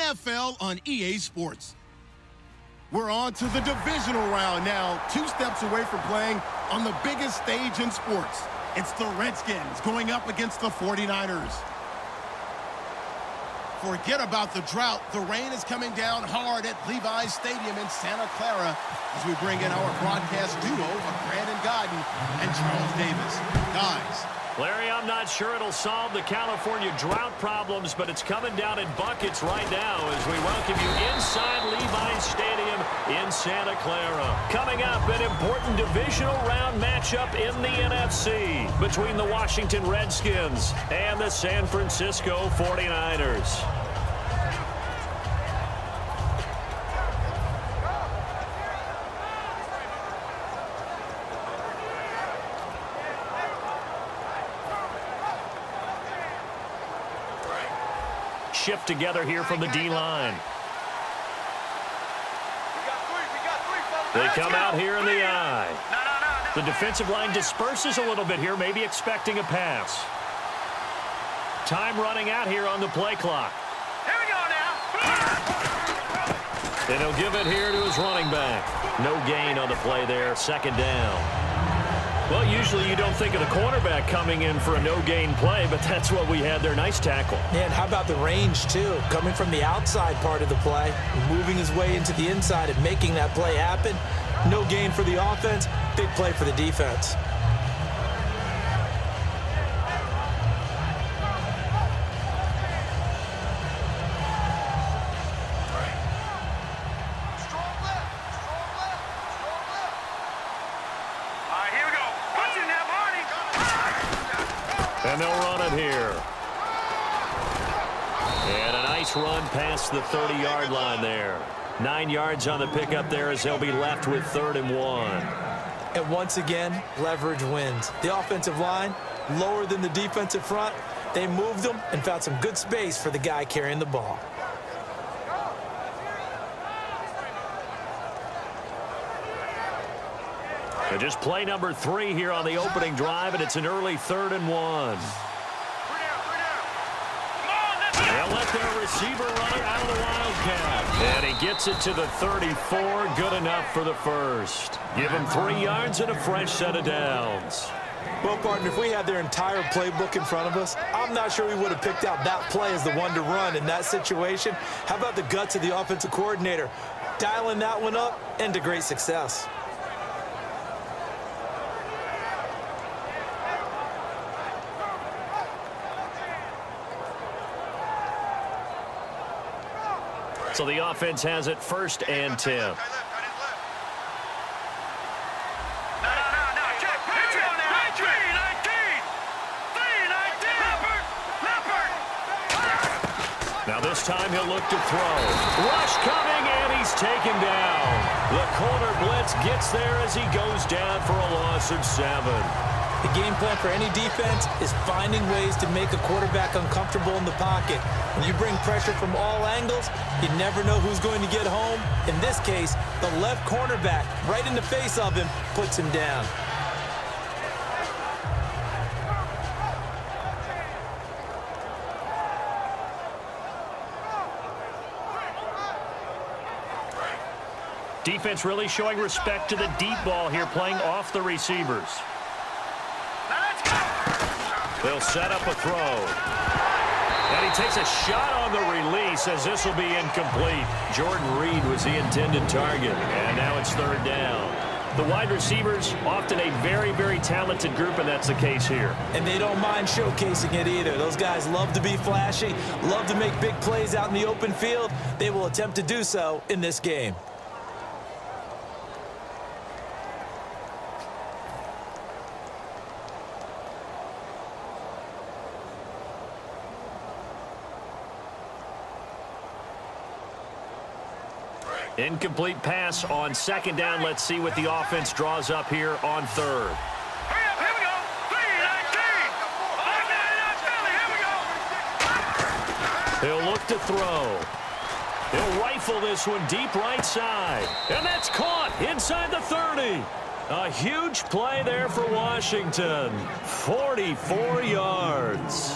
NFL on EA Sports. We're on to the divisional round now, 2 steps away from playing on the biggest stage in sports. It's the Redskins going up against the 49ers. Forget about the drought. The rain is coming down hard at Levi's Stadium in Santa Clara as we bring in our broadcast duo of Brandon Godden and Charles Davis. Guys. Larry, I'm not sure it'll solve the California drought problems, but it's coming down in buckets right now as we welcome you inside Levi's Stadium in Santa Clara. Coming up, an important divisional round matchup in the NFC between the Washington Redskins and the San Francisco 49ers. Shift together here from the D-line. They come out here in the eye. The defensive line disperses a little bit here, maybe expecting a pass. Time running out here on the play clock. Here we go now. And he'll give it here to his running back. No gain on the play there, second down. Well, usually you don't think of the cornerback coming in for a no-gain play, but that's what we had there. Nice tackle. And how about the range, too? Coming from the outside part of the play, moving his way into the inside and making that play happen. No gain for the offense, big play for the defense. And they'll run it here. And a nice run past the 30-yard line there. 9 yards on the pickup there as they'll be left with 3rd and 1. And once again, leverage wins. The offensive line, lower than the defensive front. They moved them and found some good space for the guy carrying the ball. And just play number 3 here on the opening drive, and it's an early 3rd and 1. They'll let their receiver run it out of the Wildcat. And he gets it to the 34. Good enough for the first. Give him 3 yards and a fresh set of downs. Well, partner, if we had their entire playbook in front of us, I'm not sure we would have picked out that play as the one to run in that situation. How about the guts of the offensive coordinator? Dialing that one up into great success. So the offense has it 1st and 10. Now this time he'll look to throw. Rush coming, and he's taken down. The corner blitz gets there as he goes down for a loss of 7. The game plan for any defense is finding ways to make a quarterback uncomfortable in the pocket. When you bring pressure from all angles, you never know who's going to get home. In this case, the left cornerback, right in the face of him, puts him down. Defense really showing respect to the deep ball here, playing off the receivers. They'll set up a throw. And he takes a shot on the release as this will be incomplete. Jordan Reed was the intended target. And now it's 3rd down. The wide receivers, often a very, very talented group, and that's the case here. And they don't mind showcasing it either. Those guys love to be flashy, love to make big plays out in the open field. They will attempt to do so in this game. Incomplete pass on 2nd down. Let's see what the offense draws up here on 3rd. Hurry up, here we go. 3-19. Here we go. He'll look to throw. He'll rifle this one deep right side. And that's caught inside the 30. A huge play there for Washington. 44 yards.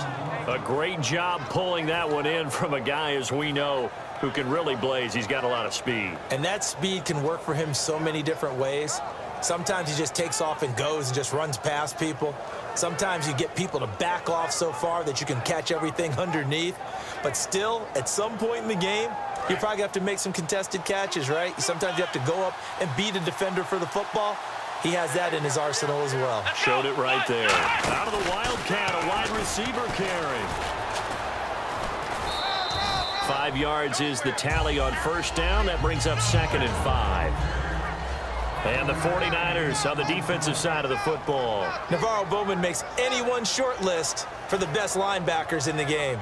A great job pulling that one in from a guy, as we know, who can really blaze. He's got a lot of speed. And that speed can work for him so many different ways. Sometimes he just takes off and goes and just runs past people. Sometimes you get people to back off so far that you can catch everything underneath. But still, at some point in the game, you probably have to make some contested catches, right? Sometimes you have to go up and beat a defender for the football. He has that in his arsenal as well. Showed it right there. Out of the Wildcat, a wide receiver carry. 5 yards is the tally on first down. That brings up 2nd and 5. And the 49ers on the defensive side of the football. Navarro Bowman makes anyone short list for the best linebackers in the game.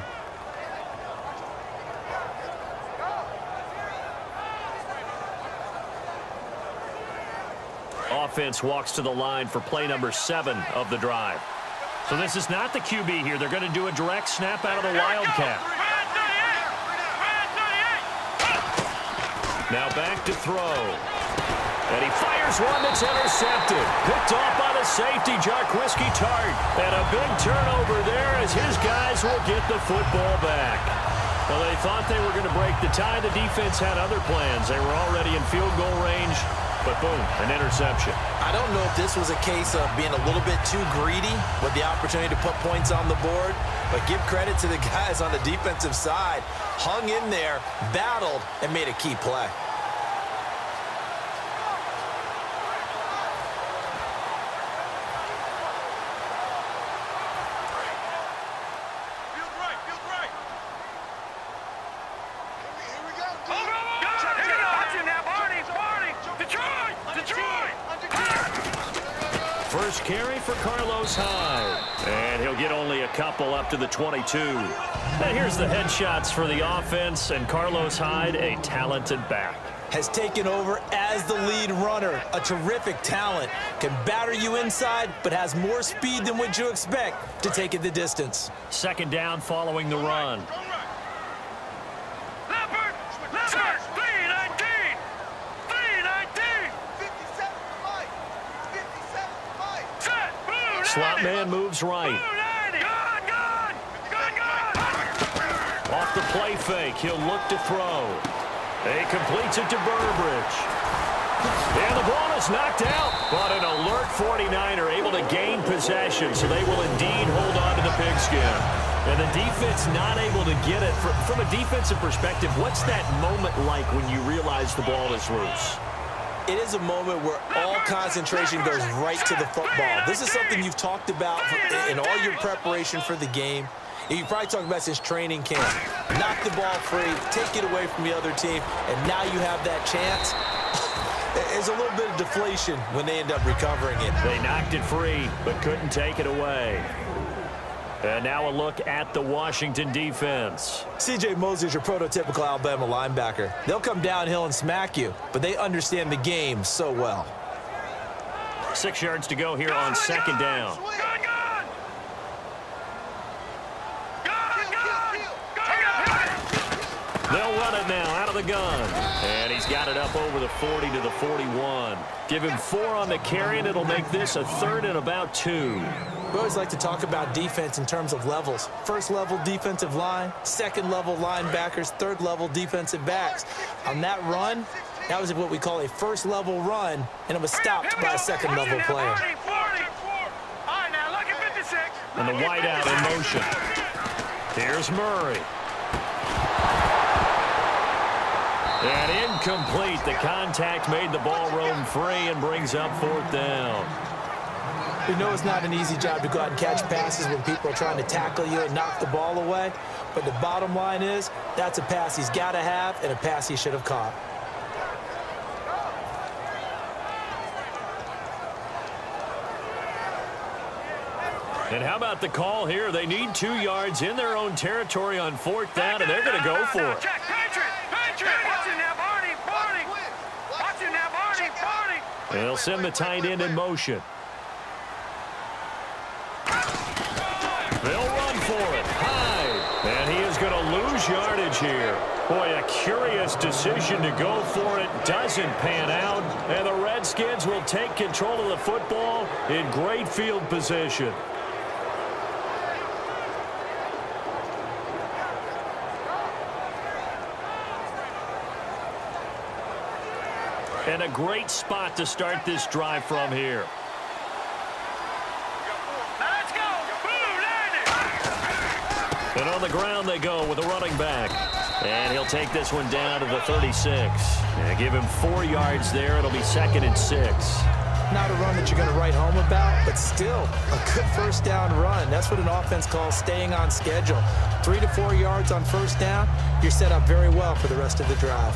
Offense walks to the line for play number 7 of the drive. So this is not the QB here. They're going to do a direct snap out of the Wildcat. Now back to throw. And he fires one that's intercepted. Picked off by the safety, Jarquiski Tart. And a big turnover there as his guys will get the football back. Well, they thought they were going to break the tie. The defense had other plans. They were already in field goal range. But boom, an interception. I don't know if this was a case of being a little bit too greedy with the opportunity to put points on the board. But give credit to the guys on the defensive side. Hung in there, battled, and made a key play. First carry for Carlos Hyde. And he'll get only a couple up to the 22. And here's the headshots for the offense. And Carlos Hyde, a talented back. Has taken over as the lead runner. A terrific talent. Can batter you inside, but has more speed than what you expect to take it the distance. 2nd down following the run. Slot man moves right. Off the play fake, he'll look to throw. He completes it to Burbridge. And the ball is knocked out. But an alert 49er able to gain possession, so they will indeed hold on to the pigskin. And the defense not able to get it. From a defensive perspective, what's that moment like when you realize the ball is loose? It is a moment where all concentration goes right to the football. This is something you've talked about in all your preparation for the game. You probably talked about since training camp. Knock the ball free, take it away from the other team, and now you have that chance. There's a little bit of deflation when they end up recovering it. They knocked it free, but couldn't take it away. And now a look at the Washington defense. C.J. Mosley's your prototypical Alabama linebacker. They'll come downhill and smack you, but they understand the game so well. 6 yards to go here on 2nd down. They'll run it now out of the gun. And he's got it up over the 40 to the 41. Give him 4 on the carry, and it'll make this a 3rd and about 2. We always like to talk about defense in terms of levels. First level defensive line, second level linebackers, third level defensive backs. On that run, that was what we call a first level run, and it was stopped by a second level player. And the wideout in motion. Here's Murray. And incomplete. The contact made the ball roam free and brings up 4th down. We know it's not an easy job to go out and catch passes when people are trying to tackle you and knock the ball away. But the bottom line is, that's a pass he's got to have and a pass he should have caught. And how about the call here? They need 2 yards in their own territory on 4th down, and they're going to go for it. They'll send the tight end in motion. They'll run for it. Hyde. And he is going to lose yardage here. Boy, a curious decision to go for it. Doesn't pan out. And the Redskins will take control of the football in great field position. And a great spot to start this drive from here. Now let's go. Boom, landed. And on the ground they go with a running back. And he'll take this one down to the 36. And give him 4 yards there. It'll be 2nd and 6. Not a run that you're going to write home about, but still a good first down run. That's what an offense calls staying on schedule. 3 to 4 yards on first down, you're set up very well for the rest of the drive.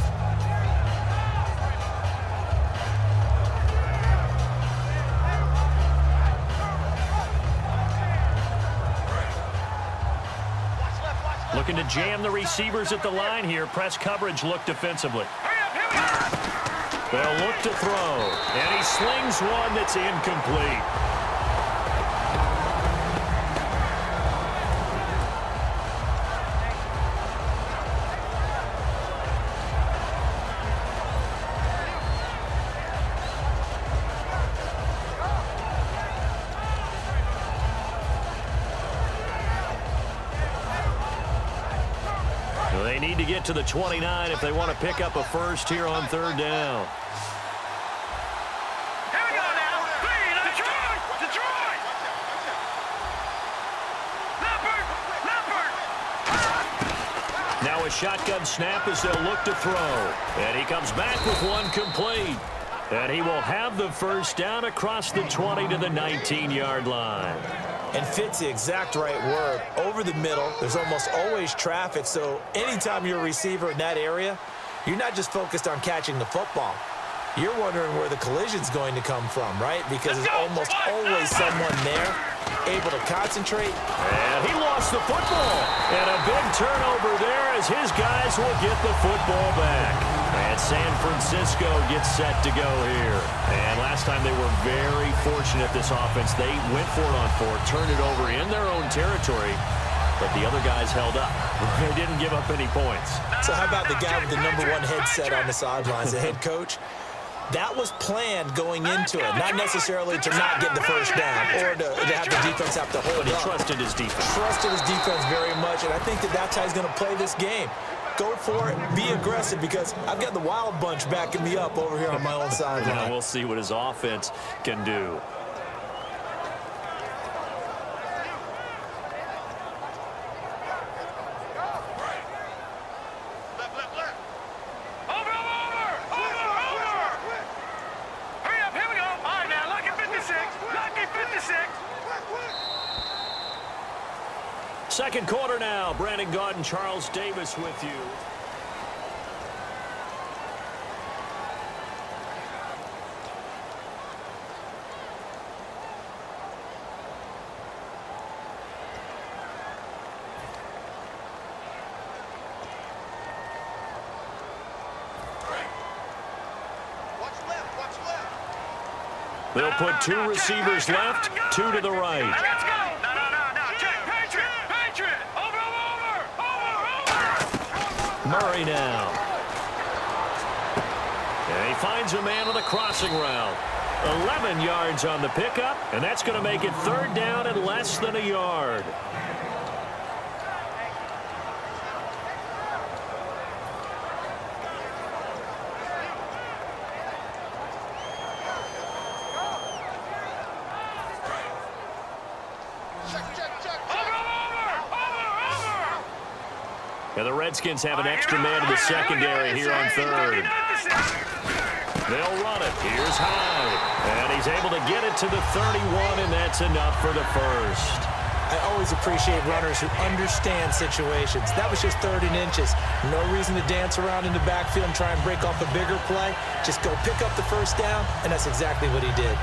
Looking to jam the receivers at the line here. Press coverage look defensively. Hurry up, here we go. They'll look to throw. And he slings one that's incomplete. They need to get to the 29 if they want to pick up a first here on 3rd down. Here we go now. Detroit! Detroit! Leopard! Now a shotgun snap as they'll look to throw. And he comes back with one complete. And he will have the first down across the 20 to the 19-yard line. And fits the exact right word. Over the middle, there's almost always traffic, so anytime you're a receiver in that area, you're not just focused on catching the football. You're wondering where the collision's going to come from, right? Because there's almost always someone there able to concentrate. And he lost the football. And a big turnover there as his guys will get the football back. And San Francisco gets set to go here. And last time they were very fortunate, this offense. They went for it on 4, turned it over in their own territory, but the other guys held up. They didn't give up any points. So how about the guy with the #1 headset on the sidelines, the head coach? That was planned going into it, not necessarily to not get the first down or to have the defense have to hold But he up. trusted his defense. Trusted his defense very much, and I think that's how he's going to play this game. Go for it, be aggressive, because I've got the wild bunch backing me up over here on my own sideline. Now we'll see what his offense can do. Over! Hurry up, here we go. All right, now, lucky 56. Lucky 56. 2nd quarter now. Brandon Gaudin and Charles Davis with you. They'll put 2 receivers left, 2 to the right. Let's go. No. Check. Patriot. Over. Murray now. And he finds a man on the crossing route. 11 yards on the pickup, and that's going to make it 3rd down and less than a yard. And the Redskins have an extra man in the secondary here on 3rd. They'll run it. Here's Hyde. And he's able to get it to the 31, and that's enough for the first. I always appreciate runners who understand situations. That was just 3rd and inches. No reason to dance around in the backfield and try and break off a bigger play. Just go pick up the first down, and that's exactly what he did.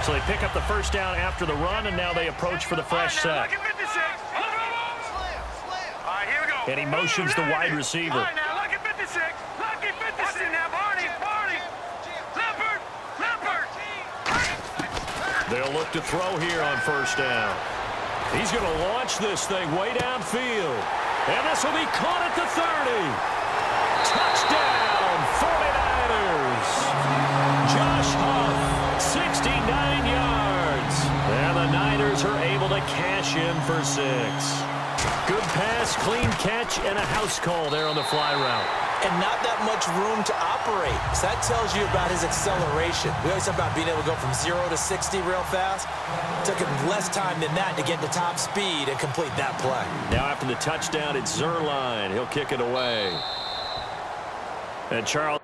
So they pick up the first down after the run, and now they approach for the fresh set. All right, here we go. And he motions the wide receiver. All right, now, lucky 56. Lucky 56. Watch it now, Barney. Leopard. They'll look to throw here on first down. He's going to launch this thing way downfield. And this will be caught at the 30. Touchdown, 49ers. Josh Huff, 69 yards. And the Niners are able to cash in for 6. Good pass Nice clean catch and a house call there on the fly route. And not that much room to operate. So that tells you about his acceleration. We always talk about being able to go from 0 to 60 real fast. It took him less time than that to get to top speed and complete that play. Now after the touchdown, it's Zerline. He'll kick it away. And Charles.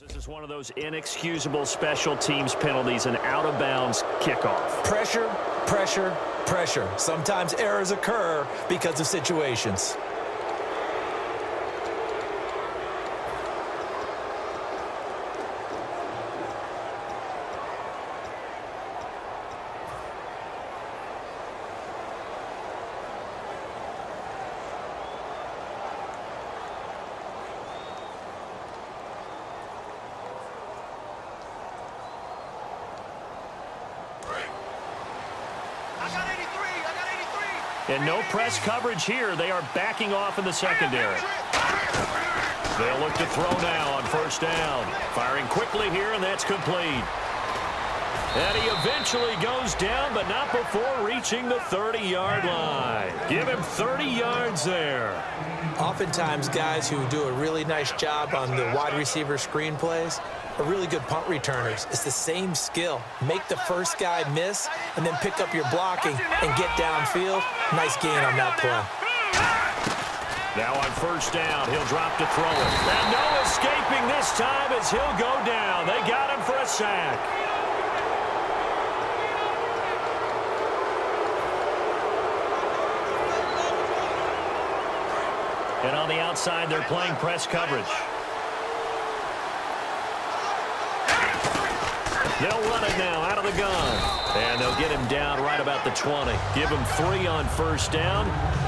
This is one of those inexcusable special teams penalties, an out-of-bounds kickoff. Pressure, pressure, pressure. Sometimes errors occur because of situations. And no press coverage here. They are backing off in the secondary. They'll look to throw now on first down. Firing quickly here, and that's complete. And he eventually goes down, but not before reaching the 30-yard line. Give him 30 yards there. Oftentimes, guys who do a really nice job on the wide receiver screen plays are really good punt returners. It's the same skill. Make the first guy miss and then pick up your blocking and get downfield. Nice gain on that play. Now on first down, he'll drop to throw it. And no escaping this time as he'll go down. They got him for a sack. And on the outside, they're playing press coverage. They'll run it now out of the gun. And they'll get him down right about the 20. Give him 3 on first down.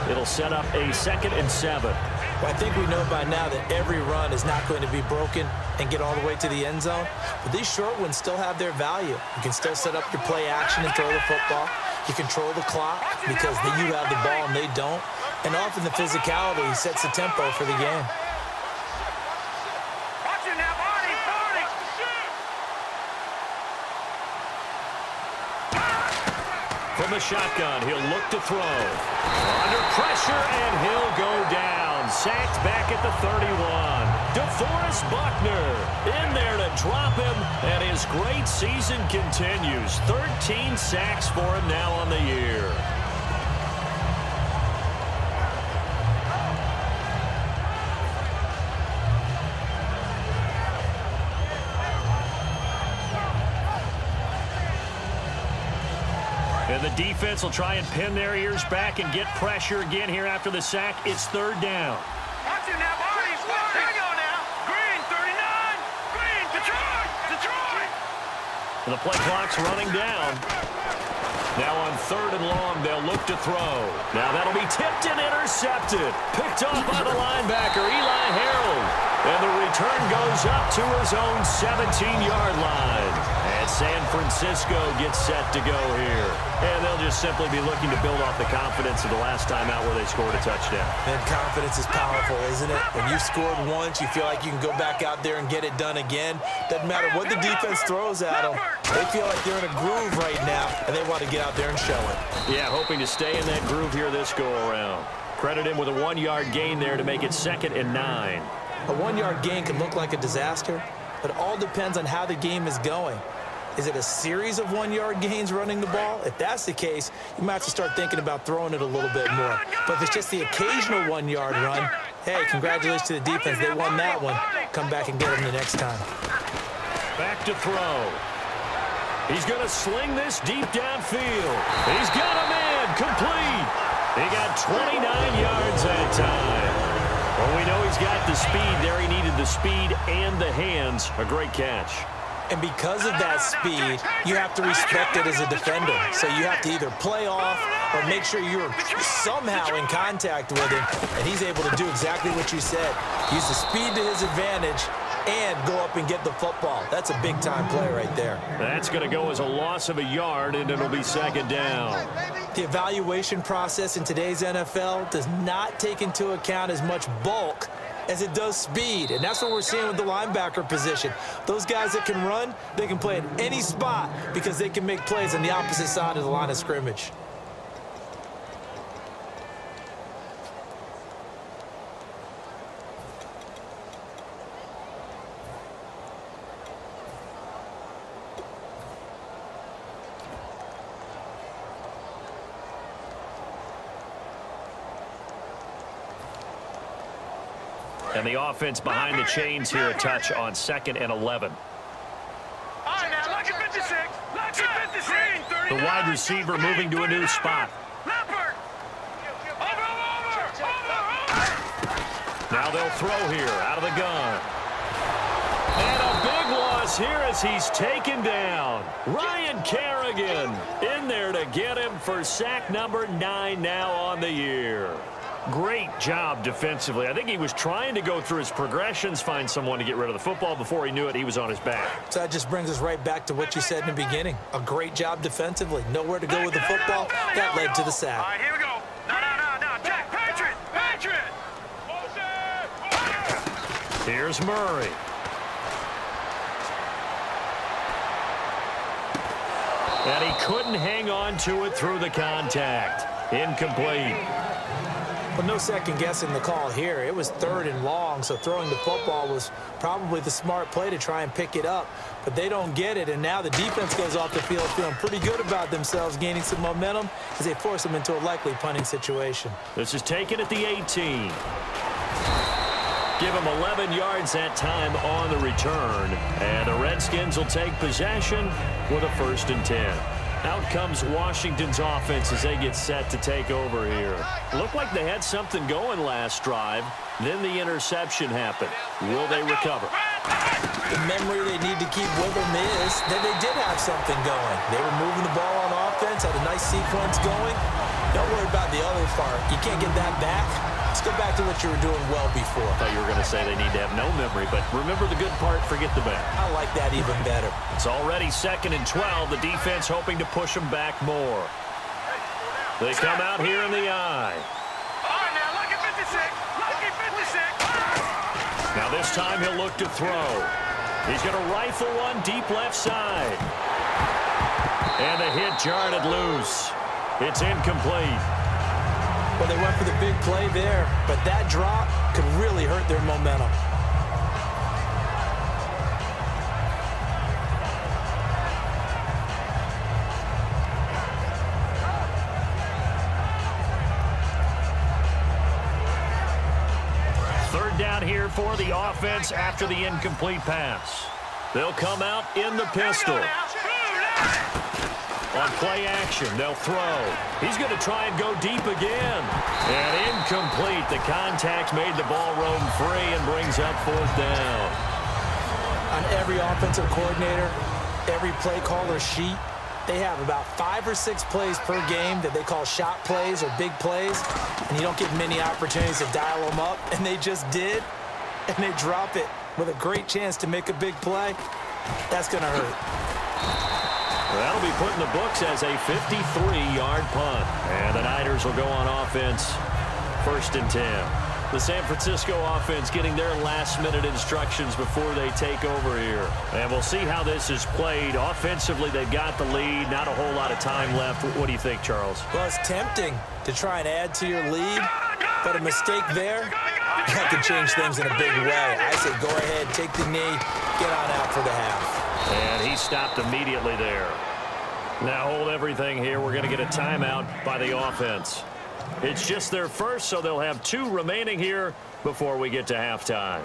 It'll set up a 2nd and 7. Well, I think we know by now that every run is not going to be broken and get all the way to the end zone. But these short ones still have their value. You can still set up your play action and throw the football. You control the clock because you have the ball and they don't. And often the physicality sets the tempo for the game. From the shotgun, he'll look to throw. Under pressure, and he'll go down. Sacked back at the 31. DeForest Buckner in there to drop him, and his great season continues. 13 sacks for him now on the year. And the defense will try and pin their ears back and get pressure again here after the sack. It's 3rd down. Watch it now, Barney. Here we go now. Green, 39. Green, Detroit. The play clock's running down. Now on 3rd and long, they'll look to throw. Now that'll be tipped and intercepted. Picked off by the linebacker, Eli Harold. And the return goes up to his own 17-yard line. And San Francisco gets set to go here. And they'll just simply be looking to build off the confidence of the last time out where they scored a touchdown. And confidence is powerful, isn't it? When you've scored once, you feel like you can go back out there and get it done again. Doesn't matter what the defense throws at them. They feel like they're in a groove right now, and they want to get out there and show it. Yeah, hoping to stay in that groove here this go-around. Credit him with a 1-yard gain there to make it 2nd and 9. A 1-yard gain can look like a disaster, but it all depends on how the game is going. Is it a series of 1-yard gains running the ball? If that's the case, you might have to start thinking about throwing it a little bit more. But if it's just the occasional 1-yard run, hey, congratulations to the defense. They won that one. Come back and get them the next time. Back to throw. He's going to sling this deep downfield. He's got a man complete. He got 29 yards that time. Well, we know he's got the speed there. He needed the speed and the hands. A great catch. And because of that speed, you have to respect it as a defender. So you have to either play off or make sure you're somehow in contact with him. And he's able to do exactly what you said. Use the speed to his advantage and go up and get the football. That's a big-time play right there. That's going to go as a loss of a yard, and it'll be 2nd down. The evaluation process in today's NFL does not take into account as much bulk as it does speed, and that's what we're seeing with the linebacker position. Those guys that can run, they can play in any spot because they can make plays on the opposite side of the line of scrimmage. And the offense behind the chains here, a touch on 2nd and 11. All right, now, lucky 56. Lucky 56. The wide receiver moving to a new spot. Leopard. Over. Now they'll throw here out of the gun. And a big loss here as he's taken down. Ryan Kerrigan in there to get him for sack number 9 now on the year. Great job defensively. I think he was trying to go through his progressions, find someone to get rid of the football. Before he knew it, he was on his back. So that just brings us right back to what you said in the beginning. A great job defensively. Nowhere to go with the football. That led to the sack. All right, here we go. No. Jack, Patriot. Here's Murray. And he couldn't hang on to it through the contact. Incomplete. But no second guessing the call here. It was 3rd and long, so throwing the football was probably the smart play to try and pick it up. But they don't get it, and now the defense goes off the field feeling pretty good about themselves, gaining some momentum as they force them into a likely punting situation. This is taken at the 18. Give him 11 yards that time on the return. And the Redskins will take possession with a 1st and 10. Out comes Washington's offense as they get set to take over here. Looked like they had something going last drive. Then the interception happened. Will they recover? The memory they need to keep with them is that they did have something going. They were moving the ball on offense, had a nice sequence going. Don't worry about the other part. You can't get that back. Let's go back to what you were doing well before. I thought you were going to say they need to have no memory, but remember the good part, forget the bad. I like that even better. It's already 2nd and 12. The defense hoping to push them back more. They come out here in the eye. All right, now, lucky 56. Lucky 56. Now this time he'll look to throw. He's going to rifle one deep left side. And the hit jarred it loose. It's incomplete. Well, they went for the big play there, but that drop could really hurt their momentum. Third down here for the offense after the incomplete pass. They'll come out in the pistol. On play action, they'll throw. He's going to try and go deep again. And incomplete. The contact made the ball roam free and brings up 4th down. On every offensive coordinator, every play caller sheet, they have about 5 or 6 plays per game that they call shot plays or big plays, and you don't get many opportunities to dial them up, and they just did, and they drop it with a great chance to make a big play. That's going to hurt. That'll be put in the books as a 53-yard punt. And the Niners will go on offense, 1st and 10. The San Francisco offense getting their last-minute instructions before they take over here. And we'll see how this is played. Offensively, they've got the lead. Not a whole lot of time left. What do you think, Charles? Well, it's tempting to try and add to your lead, but a mistake there, that could change things in a big way. I say go ahead, take the knee, get on out for the half. And he stopped immediately there. Now hold everything here. We're going to get a timeout by the offense. It's just their first, so they'll have 2 remaining here before we get to halftime.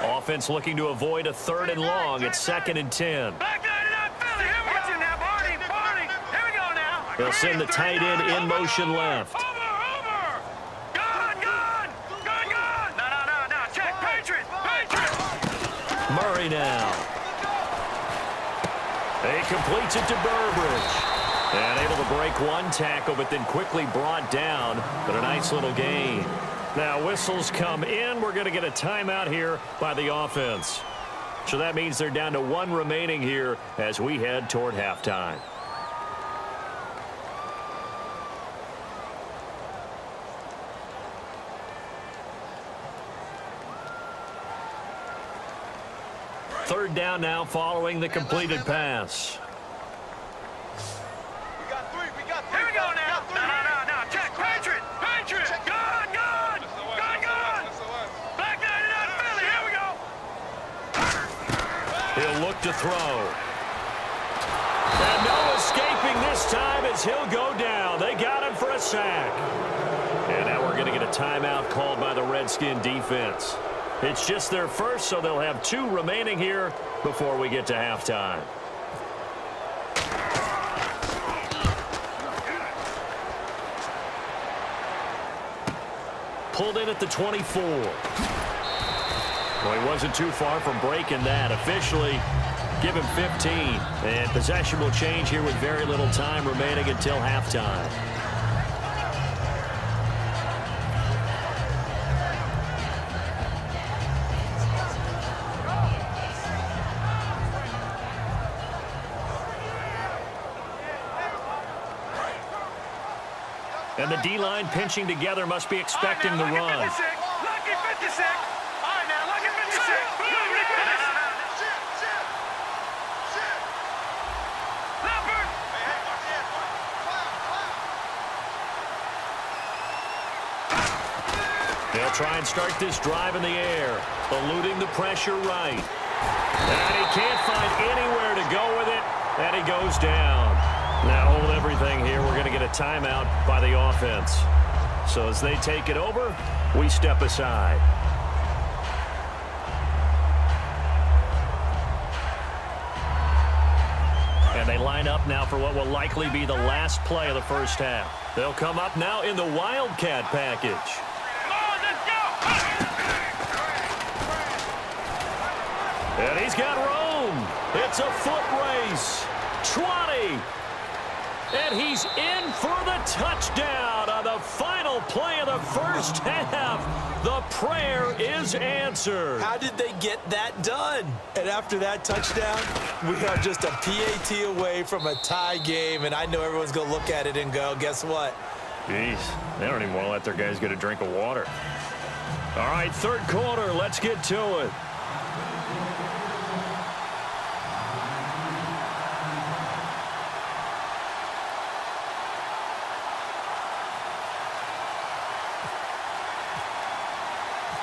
Offense looking to avoid a 3rd and long. It's 2nd and 10. They'll send the tight end in motion left. Murray now. He completes it to Burbridge. And able to break one tackle, but then quickly brought down. But a nice little gain. Now whistles come in. We're going to get a timeout here by the offense. So that means they're down to 1 remaining here as we head toward halftime. Third down now following the completed pass. We got 3. Here we go now. No. Check. Patriot. Gun. Back 99 Philly. Here we go. He'll look to throw. And no escaping this time as he'll go down. They got him for a sack. And now we're going to get a timeout called by the Redskin defense. It's just their first, so they'll have 2 remaining here before we get to halftime. Pulled in at the 24. Well, he wasn't too far from breaking that. Officially, give him 15. And possession will change here with very little time remaining until halftime. And the D-line pinching together must be expecting the run. Lucky 56. All right, now, lucky 56. Leopard. They'll try and start this drive in the air, eluding the pressure right. And he can't find anywhere to go with it, and he goes down. Now hold everything here. We're going to get a timeout by the offense. So as they take it over, we step aside. And they line up now for what will likely be the last play of the first half. They'll come up now in the Wildcat package. And he's got room. It's a foot race. 20. And he's in for the touchdown on the final play of the first half. The prayer is answered. How did they get that done? And after that touchdown, we are just a PAT away from a tie game, and I know everyone's going to look at it and go, guess what? Jeez, they don't even want to let their guys get a drink of water. All right, 3rd quarter, let's get to it.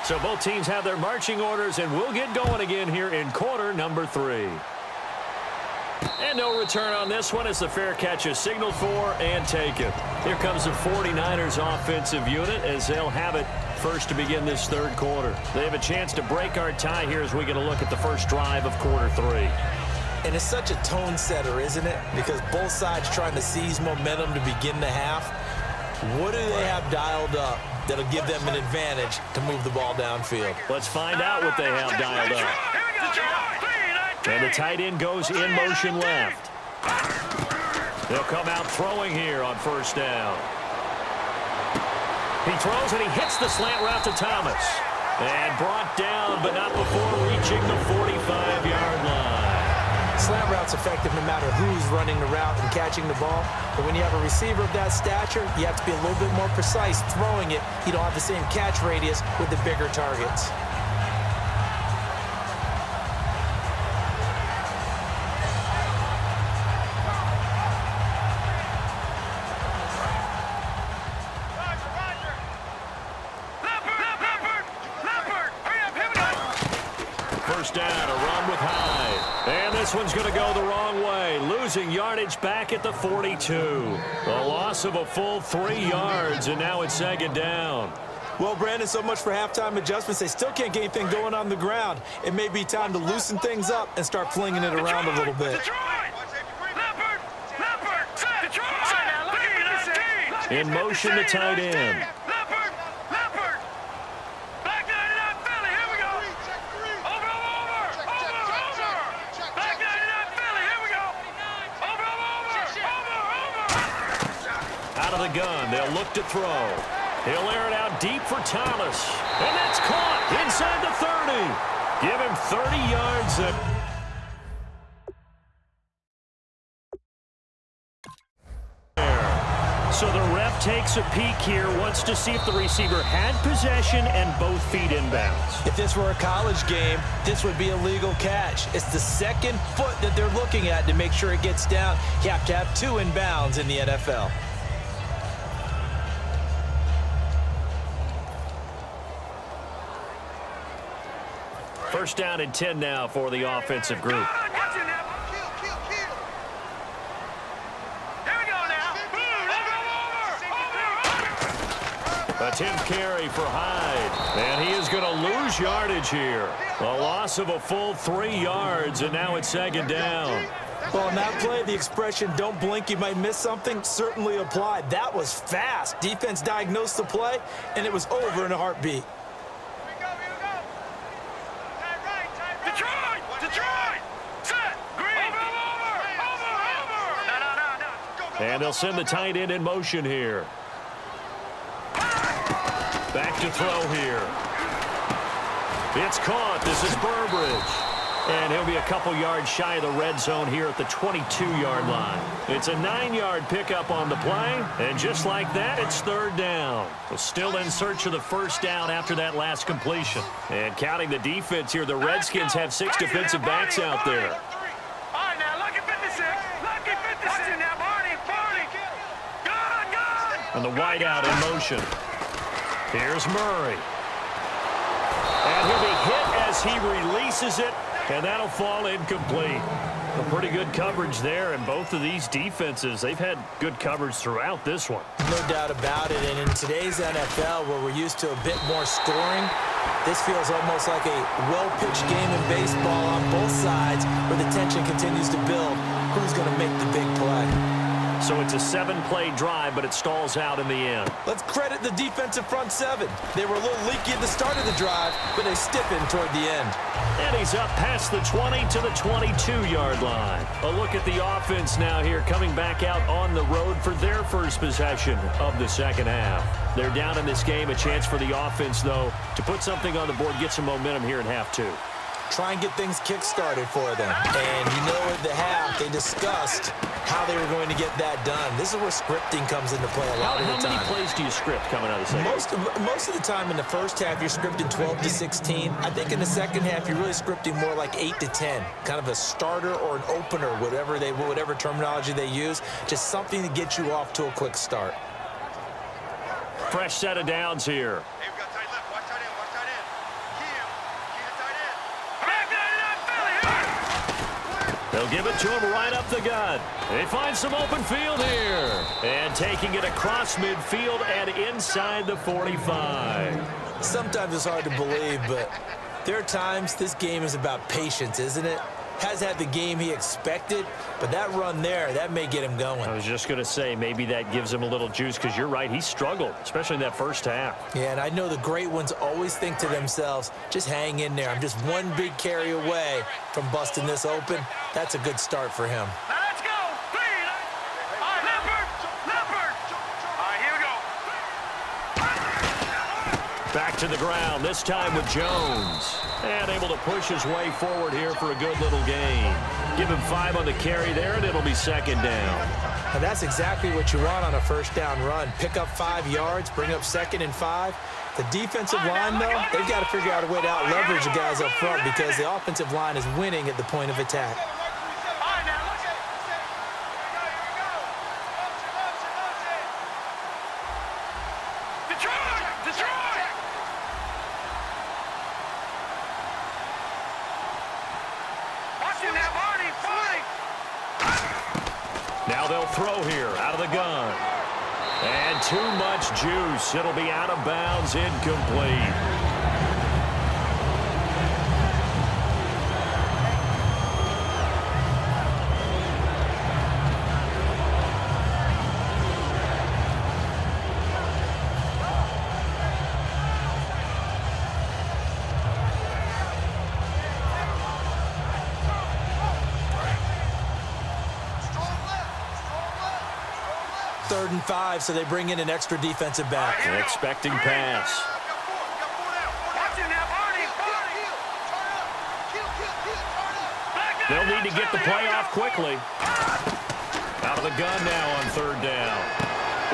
So both teams have their marching orders, and we'll get going again here in quarter number 3. And no return on this one as the fair catch is signaled for and taken. Here comes the 49ers offensive unit as they'll have it first to begin this 3rd quarter. They have a chance to break our tie here as we get a look at the first drive of quarter 3. And it's such a tone setter, isn't it? Because both sides trying to seize momentum to begin the half. What do they have dialed up that'll give them an advantage to move the ball downfield? Let's find out what they have dialed up. And the tight end goes in motion left. They'll come out throwing here on first down. He throws and he hits the slant route to Thomas. And brought down, but not before reaching the 45-yard line. Slant route's effective no matter who's running the route and catching the ball. But when you have a receiver of that stature, you have to be a little bit more precise throwing it. You don't have the same catch radius with the bigger targets. First down, a run with Hyde. And this one's going to go the wrong way. Losing yardage back at the 42. A loss of a full 3 yards, and now it's second down. Well, Brandon, so much for halftime adjustments. They still can't get anything going on the ground. It may be time to loosen things up and start flinging it around a little bit. In motion to tight end. Out of the gun, they'll look to throw. He'll air it out deep for Thomas. And that's caught inside the 30. Give him 30 yards. So the ref takes a peek here, wants to see if the receiver had possession and both feet inbounds. If this were a college game, this would be a legal catch. It's the second foot that they're looking at to make sure it gets down. You have to have 2 inbounds in the NFL. First down and 10 now for the offensive group. Attempt carry for Hyde. And he is going to lose yardage here. A loss of a full 3 yards, and now it's second down. Well, on that play, the expression, don't blink, you might miss something, certainly applied. That was fast. Defense diagnosed the play, and it was over in a heartbeat. And they'll send the tight end in motion here. Back to throw here. It's caught. This is Burbridge. And he'll be a couple yards shy of the red zone here at the 22-yard line. It's a 9-yard pickup on the play. And just like that, it's third down. We're still in search of the first down after that last completion. And counting the defense here, the Redskins have 6 defensive backs out there. And the wideout in motion. Here's Murray. And he'll be hit as he releases it, and that'll fall incomplete. A pretty good coverage there, and both of these defenses, they've had good coverage throughout this one. No doubt about it, and in today's NFL, where we're used to a bit more scoring, this feels almost like a well-pitched game in baseball on both sides, where the tension continues to build. Who's going to make the big play? So it's a 7-play drive, but it stalls out in the end. Let's credit the defensive front 7. They were a little leaky at the start of the drive, but they stiffened toward the end. And he's up past the 20 to the 22-yard line. A look at the offense now here, coming back out on the road for their first possession of the second half. They're down in this game. A chance for the offense, though, to put something on the board, get some momentum here in half 2. Try and get things kick-started for them. And you know at the half, they discussed how they were going to get that done. This is where scripting comes into play a lot of the time. How many plays do you script coming out of the second? Most of the time in the first half, you're scripting 12 to 16. I think in the second half, you're really scripting more like 8 to 10. Kind of a starter or an opener, whatever terminology they use. Just something to get you off to a quick start. Fresh set of downs here. They'll give it to him right up the gut. They find some open field here. And taking it across midfield and inside the 45. Sometimes it's hard to believe, but there are times this game is about patience, isn't it? Has had the game he expected, but that run there, that may get him going. I was just going to say, maybe that gives him a little juice, because you're right, he struggled, especially in that first half. Yeah, and I know the great ones always think to themselves, just hang in there. I'm just one big carry away from busting this open. That's a good start for him. Let's go. to the ground, this time with Jones. And able to push his way forward here for a good little gain. Give him 5 on the carry there, and it'll be second down. And that's exactly what you want on a first down run. Pick up 5 yards, bring up 2nd and 5. The defensive line, though, they've got to figure out a way to out-leverage the guys up front because the offensive line is winning at the point of attack. Now they'll throw here out of the gun. And too much juice. It'll be out of bounds, incomplete. Third and 5, so they bring in an extra defensive back. An expecting pass. They'll need to get the play off quickly. Out of the gun now on 3rd down.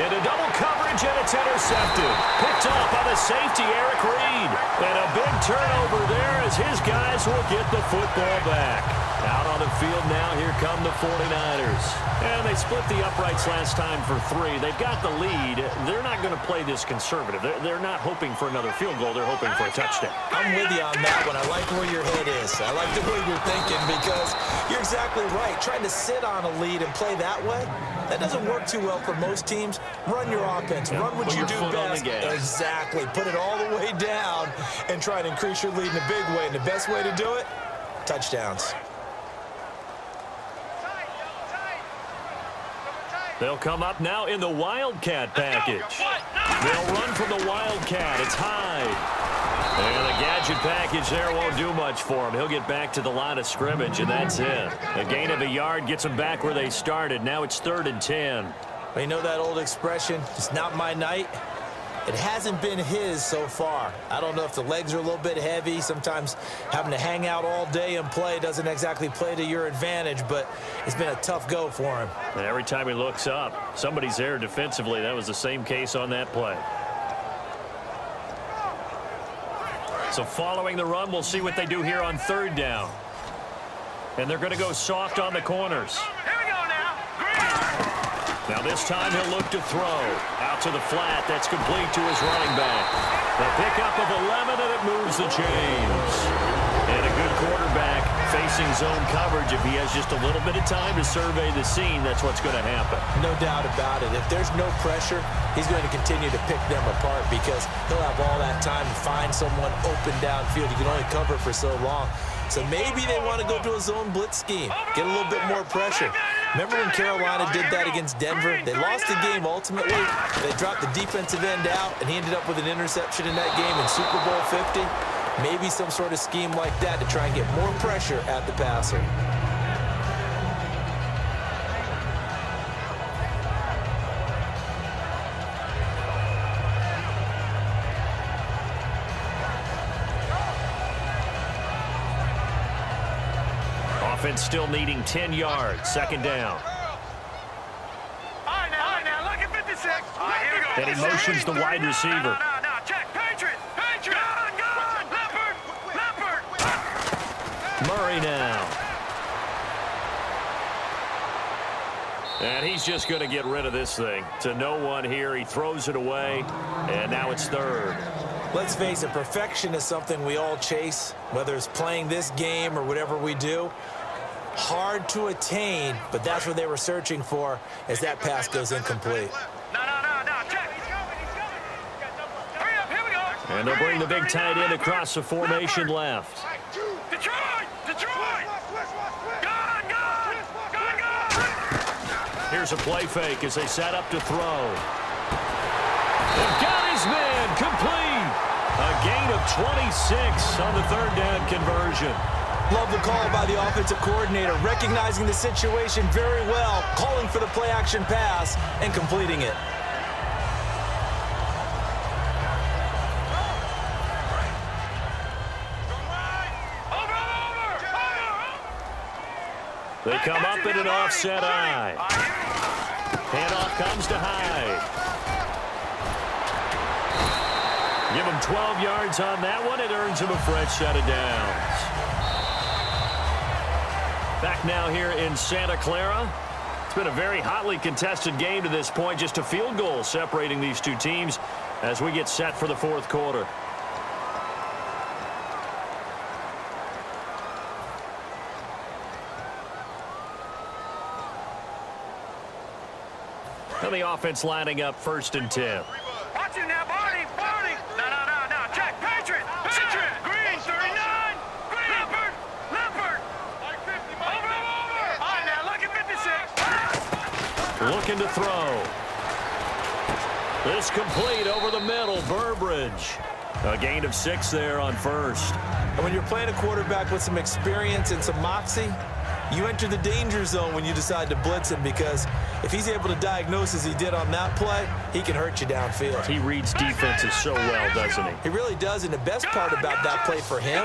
Into double coverage, and it's intercepted. Picked off by the safety, Eric Reed. And a big turnover there as his guys will get the football back. Out on the field now, here come the 49ers. And they split the uprights last time for 3. They've got the lead. They're not going to play this conservative. They're not hoping for another field goal. They're hoping for a touchdown. I'm with you on that one. I like where your head is. I like the way you're thinking because you're exactly right. Trying to sit on a lead and play that way, that doesn't work too well for most teams. Run your offense. Yeah, run what you do best. Exactly. Put it all the way down and try to increase your lead in a big way. And the best way to do it, touchdowns. They'll come up now in the Wildcat package. They'll run from the Wildcat. It's Hyde. And the gadget package there won't do much for him. He'll get back to the line of scrimmage, and that's it. A gain of a yard gets them back where they started. Now it's 3rd and 10. You know that old expression, it's not my night? It hasn't been his so far. I don't know if the legs are a little bit heavy. Sometimes having to hang out all day and play doesn't exactly play to your advantage, but it's been a tough go for him. And every time he looks up, somebody's there defensively. That was the same case on that play. So following the run, we'll see what they do here on 3rd down. And they're going to go soft on the corners. Now this time he'll look to throw. Out to the flat. That's complete to his running back. The pickup of 11, and it moves the chains. And a good quarterback facing zone coverage. If he has just a little bit of time to survey the scene, that's what's going to happen. No doubt about it. If there's no pressure, he's going to continue to pick them apart because he'll have all that time to find someone open downfield. You can only cover for so long. So maybe they want to go to a zone blitz scheme, get a little bit more pressure. Remember when Carolina did that against Denver? They lost the game ultimately. They dropped the defensive end out, and he ended up with an interception in that game in Super Bowl 50. Maybe some sort of scheme like that to try and get more pressure at the passer. Offense still needing 10 yards. 2nd down. Look at 56. And he motions the wide receiver. No, check. Patriot. Gone. Leopard. Murray now. And he's just going to get rid of this thing. To no one here. He throws it away. And now it's 3rd. Let's face it, perfection is something we all chase, whether it's playing this game or whatever we do. Hard to attain, but that's what they were searching for as that pass goes incomplete. No, check. Hurry up, here we go. And they'll bring the big tight end across the formation left. Detroit. Gone. Here's a play fake as they set up to throw. They've got his man complete. A gain of 26 on the 3rd down conversion. Love the call by the offensive coordinator, recognizing the situation very well, calling for the play-action pass, and completing it. They come up in an offset eye. Handoff comes to Hyde. Give him 12 yards on that one. It earns him a fresh set of downs. Back now here in Santa Clara. It's been a very hotly contested game to this point. Just a field goal separating these two teams as we get set for the fourth quarter. And the offense lining up 1st and 10. Watch it now, Barney. No. Check. Patriot. Green, 39. Green. Leopard. Over. All right, now, look at 56. Looking to throw. This complete over the middle. Burbridge. A gain of 6 there on 1st. And when you're playing a quarterback with some experience and some moxie, you enter the danger zone when you decide to blitz him, because if he's able to diagnose as he did on that play, he can hurt you downfield. He reads defenses so well, doesn't he? He really does, and the best part about that play for him,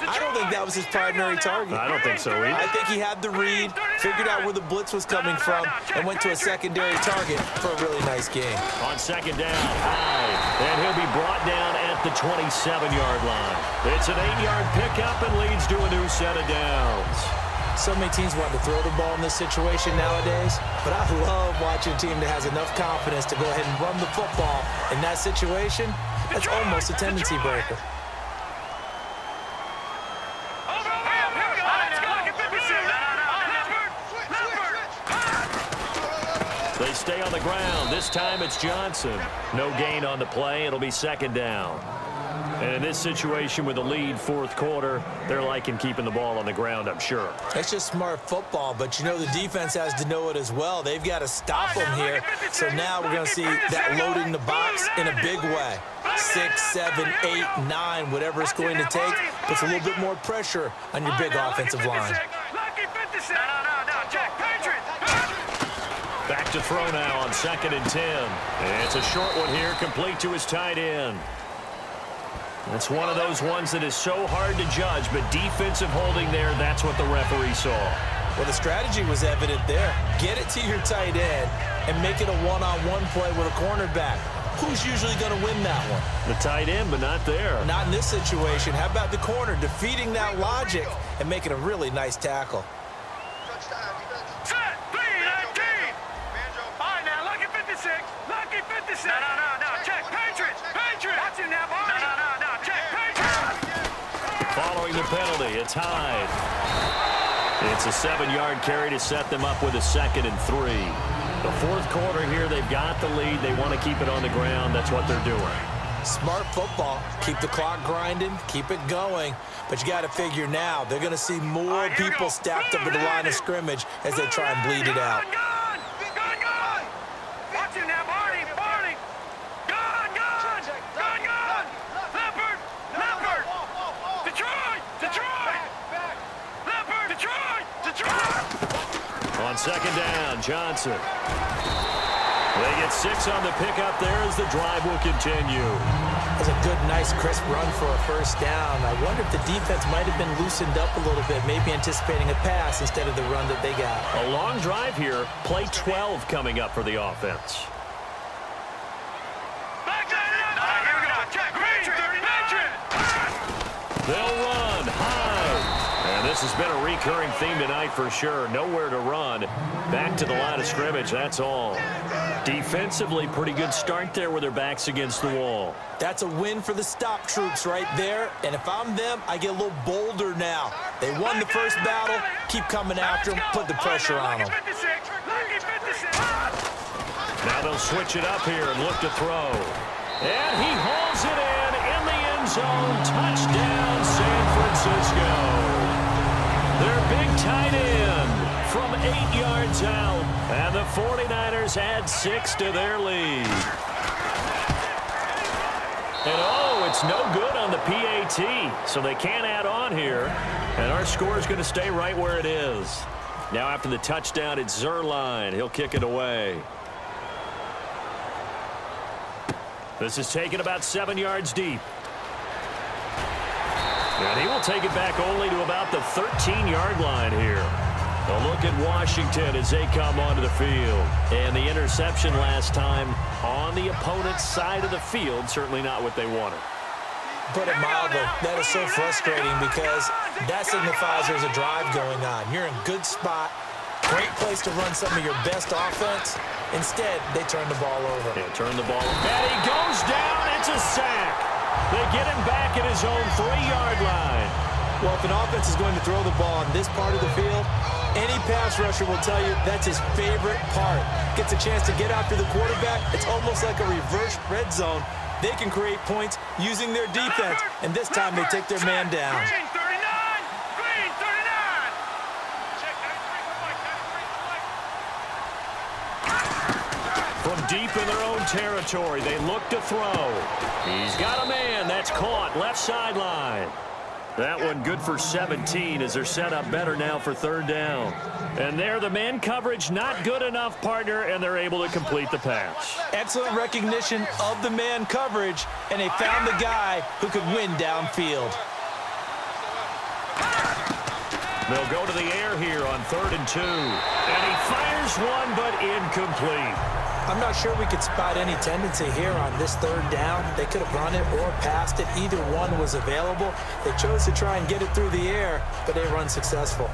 I don't think that was his primary target. I don't think so either. I think he had the read, figured out where the blitz was coming from, and went to a secondary target for a really nice game. On 2nd down, Hyde, and he'll be brought down at the 27-yard line. It's an 8-yard pickup and leads to a new set of downs. So many teams want to throw the ball in this situation nowadays, but I love watching a team that has enough confidence to go ahead and run the football in that situation. That's almost a tendency breaker. They stay on the ground. This time it's Johnson. No gain on the play. It'll be 2nd down. And in this situation with a lead 4th quarter, they're liking keeping the ball on the ground, I'm sure. It's just smart football, but you know the defense has to know it as well. They've got to stop them here. So now we're going to see that loading the box in a big way. 6, 7, 8, 9, whatever it's going to take, puts a little bit more pressure on your big offensive line. Back to throw now on 2nd and 10. And it's a short one here, complete to his tight end. It's one of those ones that is so hard to judge, but defensive holding there, that's what the referee saw. Well, the strategy was evident there. Get it to your tight end and make it a one-on-one play with a cornerback. Who's usually going to win that one? The tight end, but not there. Not in this situation. How about the corner defeating that logic and making a really nice tackle? Set, 3-19. All right, now, lucky 56. Lucky 56. No. Check. Patriot. Watch him now, Barney. No. Check. Patriot. Following the penalty, it's Hyde. It's a 7-yard carry to set them up with a 2nd and 3. The 4th quarter here, they've got the lead. They want to keep it on the ground. That's what they're doing. Smart football. Keep the clock grinding. Keep it going. But you got to figure now, they're going to see more people stacked up at the line of scrimmage as they try and bleed it out. Gun. Watch him now, Barney. Gun. Leopard. Detroit. Leopard. Detroit. On 2nd down, Johnson. They get 6 on the pickup there as the drive will continue. That's a good, nice, crisp run for a 1st down. I wonder if the defense might have been loosened up a little bit, maybe anticipating a pass instead of the run that they got. A long drive here. Play 12 coming up for the offense. Here we go. Check. Patriot. They'll run. Hyde. And this has been a recurring theme tonight for sure. Nowhere to run. Back to the line of scrimmage, that's all. Defensively, pretty good start there with their backs against the wall. That's a win for the stop troops right there. And if I'm them, I get a little bolder now. They won the first battle. Keep coming after them. Put the pressure on them. Now they'll switch it up here and look to throw. And he hauls it in the end zone. Touchdown, San Francisco. Their big tight end from 8 yards out. And the 49ers add 6 to their lead. And it's no good on the PAT, so they can't add on here. And our score is going to stay right where it is. Now after the touchdown, it's Zerline. He'll kick it away. This is taken about 7 yards deep. And he will take it back only to about the 13-yard line here. A look at Washington as they come onto the field. And the interception last time on the opponent's side of the field, certainly not what they wanted. Put it mildly, that is so frustrating because that signifies there's a drive going on. You're in good spot, great place to run some of your best offense. Instead, they turn the ball over. Yeah, turn the ball. And he goes down. It's a sack. They get him back at his own 3-yard line. Well, if an offense is going to throw the ball on this part of the field, any pass rusher will tell you that's his favorite part. Gets a chance to get after the quarterback. It's almost like a reverse red zone. They can create points using their defense, and this time they take their man down. Green 39! Green 39! From deep in their own territory, they look to throw. He's got a man. That's caught. Left sideline. That one good for 17 as they're set up better now for 3rd down. And there, the man coverage not good enough, partner, and they're able to complete the pass. Excellent recognition of the man coverage, and they found the guy who could win downfield. They'll go to the air here on 3rd and 2. And he fires one, but incomplete. I'm not sure we could spot any tendency here on this 3rd down. They could have run it or passed it. Either one was available. They chose to try and get it through the air, but they were unsuccessful.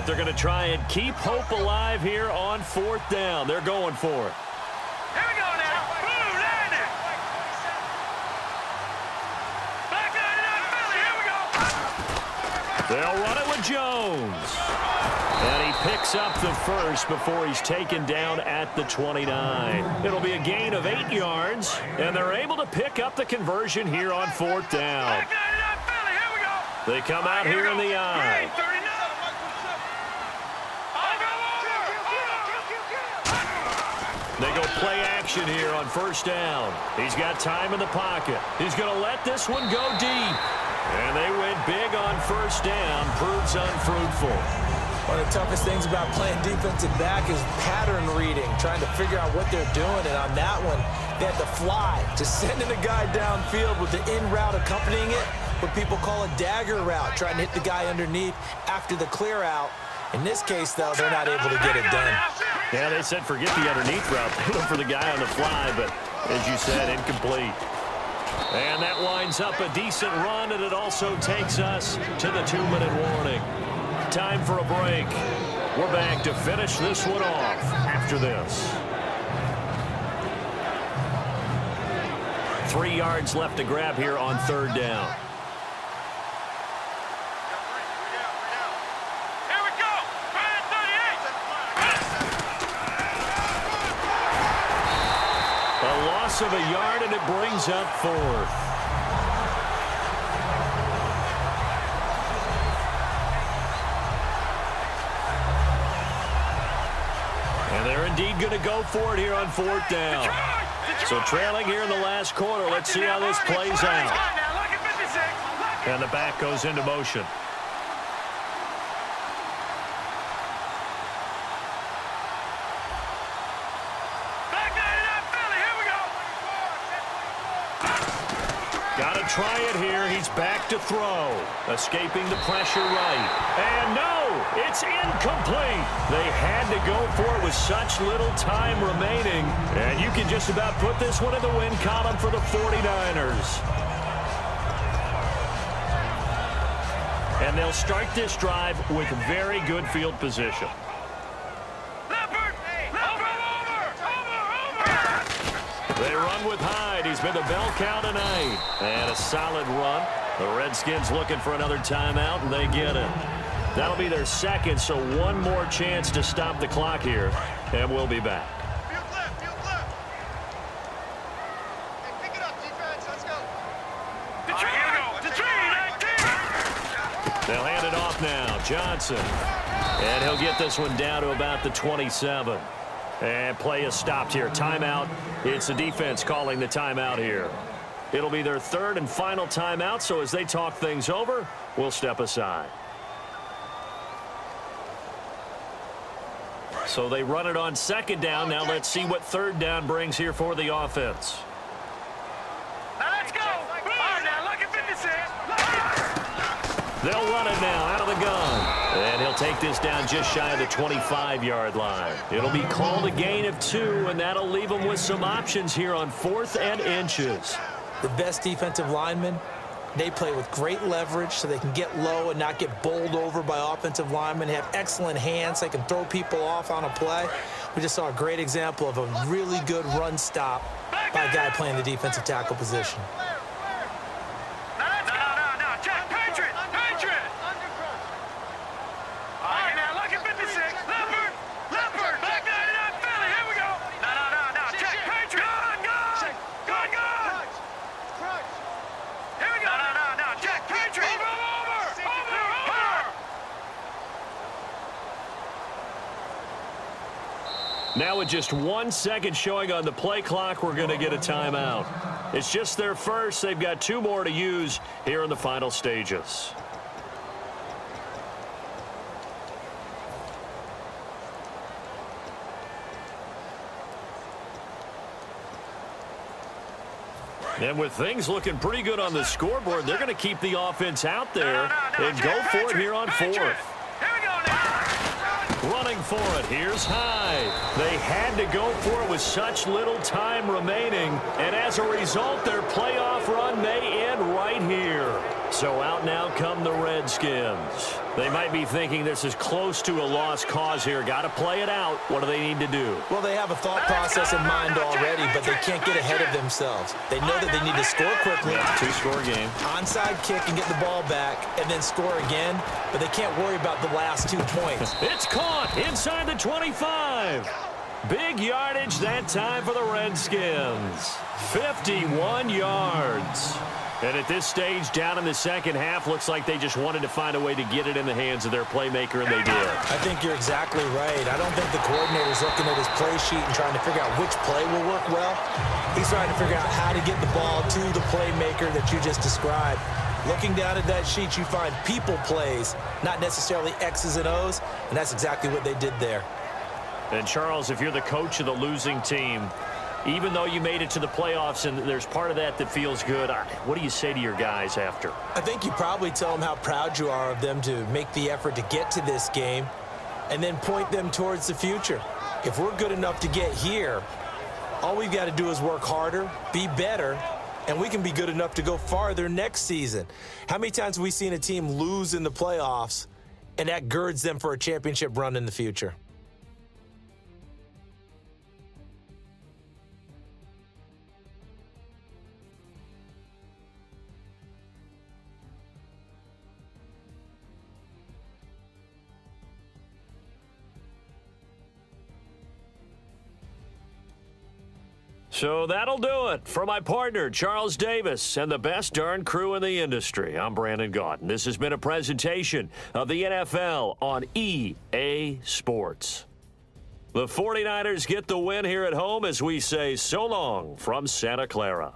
They're going to try and keep hope alive here on 4th down. They're going for it. Here we go now. Boom, landed. Back 99 Philly. Here we go. They'll run it with Jones. And he picks up the first before he's taken down at the 29. It'll be a gain of 8 yards, and they're able to pick up the conversion here on 4th down. Back 99 Philly. Here we go. They come out here in the eye. Green 39. They go play action here on 1st down. He's got time in the pocket. He's going to let this one go deep. And they went big on 1st down. Proves unfruitful. One of the toughest things about playing defensive back is pattern reading, trying to figure out what they're doing. And on that one, they had to fly, just sending a guy downfield with the in route accompanying it, what people call a dagger route, trying to hit the guy underneath after the clear out. In this case, though, they're not able to get it done. Yeah, they said forget the underneath route. They look for the guy on the fly, but as you said, incomplete. And that winds up a decent run, and it also takes us to the 2-minute warning. Time for a break. We're back to finish this one off after this. 3 yards left to grab here on 3rd down. Of a yard, and it brings up 4th. And they're indeed going to go for it here on 4th down. So trailing here in the last quarter. Let's see how this plays out. And the back goes into motion. Try it here. He's back to throw. Escaping the pressure right. And no, it's incomplete. They had to go for it with such little time remaining. And you can just about put this one in the win column for the 49ers. And they'll start this drive with very good field position. They run with Hyde. He's been the bell cow tonight. And a solid run. The Redskins looking for another timeout, and they get it. That'll be their second, so one more chance to stop the clock here. And we'll be back. Pick it up, defense. Let's go. They'll hand it off now. Johnson. And he'll get this one down to about the 27. And play is stopped here. Timeout. It's the defense calling the timeout here. It'll be their 3rd and final timeout, so as they talk things over, we'll step aside. So they run it on second down. Now let's see what third down brings here for the offense. Now let's go. All right, now, look at 56. They'll run it now out of the gun. And he'll take this down just shy of the 25-yard line. It'll be called a gain of 2, and that'll leave them with some options here on 4th and inches. The best defensive linemen, they play with great leverage so they can get low and not get bowled over by offensive linemen. They have excellent hands. They can throw people off on a play. We just saw a great example of a really good run stop by a guy playing the defensive tackle position. No, check. Patriot. All right, now look at 56. Leopard. Back 99 Philly. Here we go. No, check. Patriot. Good. Here we go. No, check. Patriot. Over. Now with just 1 second showing on the play clock, we're going to get a timeout. It's just their first. They've got 2 more to use here in the final stages. And with things looking pretty good on the scoreboard, they're going to keep the offense out there and go for it here on 4th. Here we go now. Running for it. Here's Hyde. They had to go for it with such little time remaining. And as a result, their playoff run may end right here. So out now come the Redskins. They might be thinking this is close to a lost cause here. Got to play it out. What do they need to do? Well, they have a thought process in mind already, but they can't get ahead of themselves. They know that they need to score quickly. Yeah, 2-score game. Onside kick and get the ball back and then score again, but they can't worry about the last 2 points. It's caught inside the 25. Big yardage that time for the Redskins. 51 yards. And at this stage, down in the second half, looks like they just wanted to find a way to get it in the hands of their playmaker, and they did. I think you're exactly right. I don't think the coordinator's looking at his play sheet and trying to figure out which play will work well. He's trying to figure out how to get the ball to the playmaker that you just described. Looking down at that sheet, you find people plays, not necessarily X's and O's, and that's exactly what they did there. And, Charles, if you're the coach of the losing team, even though you made it to the playoffs and there's part of that that feels good, what do you say to your guys after? I think you probably tell them how proud you are of them to make the effort to get to this game and then point them towards the future. If we're good enough to get here, all we've got to do is work harder, be better, and we can be good enough to go farther next season. How many times have we seen a team lose in the playoffs and that girds them for a championship run in the future? So that'll do it for my partner, Charles Davis, and the best darn crew in the industry. I'm Brandon Gaudin. This has been a presentation of the NFL on EA Sports. The 49ers get the win here at home as we say so long from Santa Clara.